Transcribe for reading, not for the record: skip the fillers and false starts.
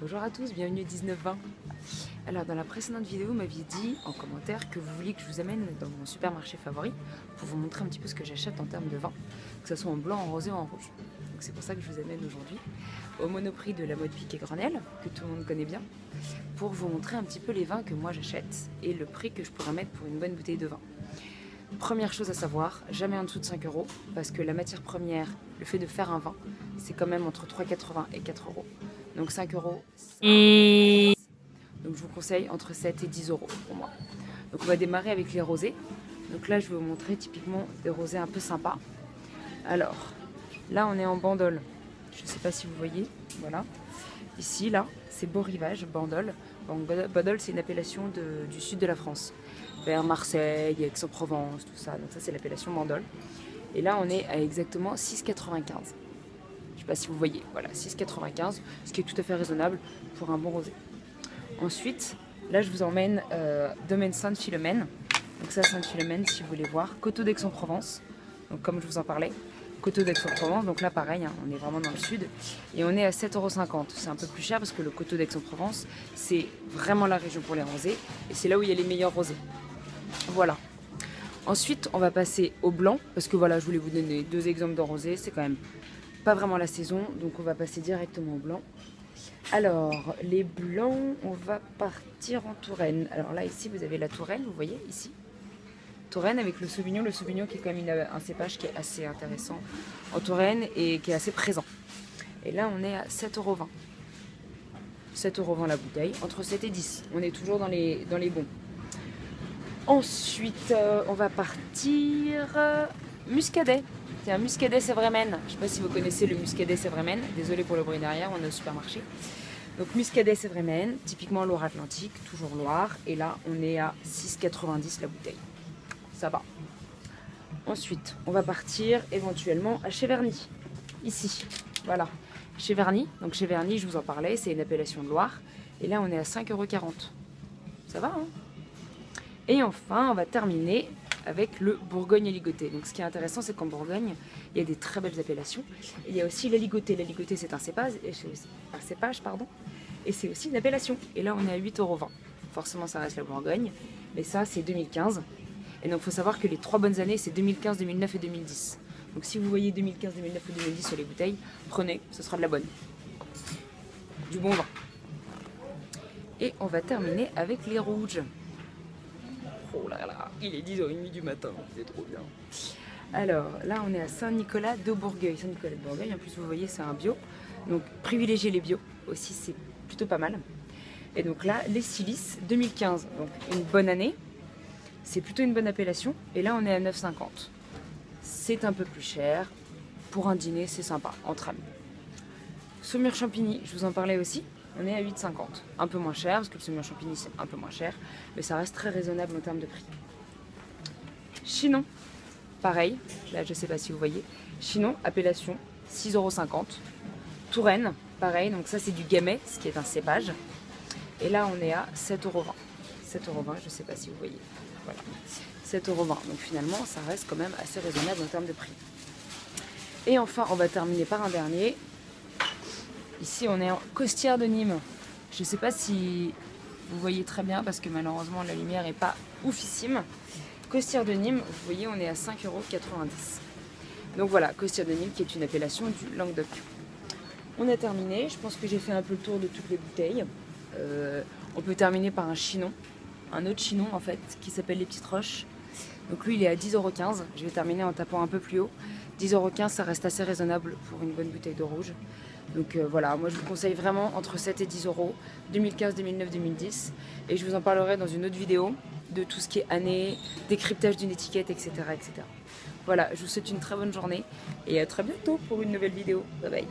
Bonjour à tous, bienvenue 19-20. Alors dans la précédente vidéo, vous m'aviez dit en commentaire que vous vouliez que je vous amène dans mon supermarché favori pour vous montrer un petit peu ce que j'achète en termes de vin, que ce soit en blanc, en rosé ou en rouge. Donc c'est pour ça que je vous amène aujourd'hui au Monoprix de la mode Piquet Grenelle, que tout le monde connaît bien, pour vous montrer un petit peu les vins que moi j'achète et le prix que je pourrais mettre pour une bonne bouteille de vin. Première chose à savoir, jamais en dessous de 5 €, parce que la matière première, le fait de faire un vin, c'est quand même entre 3,80 et 4 €. Donc 5 €, donc je vous conseille entre 7 et 10 € pour moi. Donc on va démarrer avec les rosés. Donc là je vais vous montrer typiquement des rosés un peu sympas. Alors, là on est en Bandol. Je ne sais pas si vous voyez, voilà. Ici, là, c'est Beau Rivage, Bandol. Bandol, c'est une appellation du sud de la France. Vers Marseille, Aix-en-Provence, tout ça. Donc ça, c'est l'appellation Bandol. Et là, on est à exactement 6,95 €. Je ne sais pas si vous voyez, voilà, 6,95 €, ce qui est tout à fait raisonnable pour un bon rosé. Ensuite, là, je vous emmène Domaine Sainte-Philomène. Donc ça, Sainte-Philomène, si vous voulez voir. Coteaux d'Aix-en-Provence. Donc comme je vous en parlais. Coteaux d'Aix-en-Provence, donc là pareil, hein, on est vraiment dans le sud, et on est à 7,50 €. C'est un peu plus cher parce que le Coteaux d'Aix-en-Provence, c'est vraiment la région pour les rosés, et c'est là où il y a les meilleurs rosés. Voilà. Ensuite, on va passer au blanc, parce que voilà, je voulais vous donner deux exemples de rosés, c'est quand même pas vraiment la saison, donc on va passer directement au blanc. Alors, les blancs, on va partir en Touraine. Alors là, ici, vous avez la Touraine, vous voyez, ici. Touraine avec le Sauvignon qui est quand même un cépage qui est assez intéressant en Touraine et qui est assez présent. Et là on est à 7,20 €. 7,20 € la bouteille, entre 7 et 10. On est toujours dans les bons. Ensuite on va partir Muscadet. C'est un Muscadet Sévremen. Je ne sais pas si vous connaissez le Muscadet Sévremen. Désolé pour le bruit derrière, on est au supermarché. Donc Muscadet Sévremen, typiquement Loire-Atlantique, toujours Loire. Et là on est à 6,90 € la bouteille. Ça va. Ensuite, on va partir éventuellement à Cheverny. Ici, voilà. Cheverny, donc Cheverny, je vous en parlais, c'est une appellation de Loire. Et là, on est à 5,40 €. Ça va, hein? Et enfin, on va terminer avec le Bourgogne-Ligoté. Donc ce qui est intéressant, c'est qu'en Bourgogne, il y a des très belles appellations. Et il y a aussi la Ligoté. La Ligoté, c'est un cépage, et c'est aussi une appellation. Et là, on est à 8,20 €. Forcément, ça reste la Bourgogne. Mais ça, c'est 2015. Et donc il faut savoir que les 3 bonnes années, c'est 2015, 2009 et 2010. Donc si vous voyez 2015, 2009 ou 2010 sur les bouteilles, prenez, ce sera de la bonne. Du bon vin. Et on va terminer avec les rouges. Oh là là, il est 10h30 du matin, c'est trop bien. Alors là, on est à Saint-Nicolas de Bourgueil. Saint-Nicolas de Bourgueil, en plus vous voyez, c'est un bio. Donc privilégiez les bio aussi, c'est plutôt pas mal. Et donc là, les Silices 2015, donc une bonne année. C'est plutôt une bonne appellation. Et là, on est à 9,50 €. C'est un peu plus cher. Pour un dîner, c'est sympa, entre amis. Saumur Champigny, je vous en parlais aussi. On est à 8,50 €. Un peu moins cher, parce que le Saumur Champigny, c'est un peu moins cher. Mais ça reste très raisonnable en termes de prix. Chinon, pareil. Là, je ne sais pas si vous voyez. Chinon, appellation, 6,50 €. Touraine, pareil. Donc ça, c'est du Gamay, ce qui est un cépage. Et là, on est à 7,20 €. 7,20 €, je ne sais pas si vous voyez. Voilà, 7,20 €. Donc finalement, ça reste quand même assez raisonnable en termes de prix. Et enfin, on va terminer par un dernier. Ici, on est en Costières de Nîmes. Je ne sais pas si vous voyez très bien parce que malheureusement, la lumière n'est pas oufissime. Costières de Nîmes, vous voyez, on est à 5,90 €. Donc voilà, Costières de Nîmes qui est une appellation du Languedoc. On a terminé. Je pense que j'ai fait un peu le tour de toutes les bouteilles. On peut terminer par un Chinon. Un autre Chinon en fait qui s'appelle les Petites Roches. Donc lui il est à 10,15 €. Je vais terminer en tapant un peu plus haut. 10,15 €, ça reste assez raisonnable pour une bonne bouteille de rouge. Donc voilà, moi je vous conseille vraiment entre 7 et 10 €, 2015, 2009, 2010. Et je vous en parlerai dans une autre vidéo de tout ce qui est année, décryptage d'une étiquette, etc., etc. Voilà, je vous souhaite une très bonne journée et à très bientôt pour une nouvelle vidéo. Bye bye.